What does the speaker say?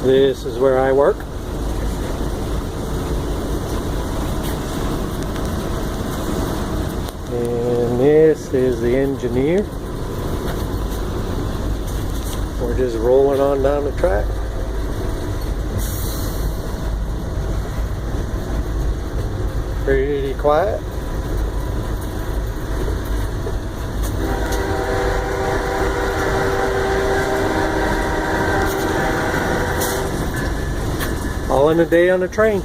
This is where I work. And this is the engineer. We're just rolling on down the track. Pretty quiet. All in a day on the train.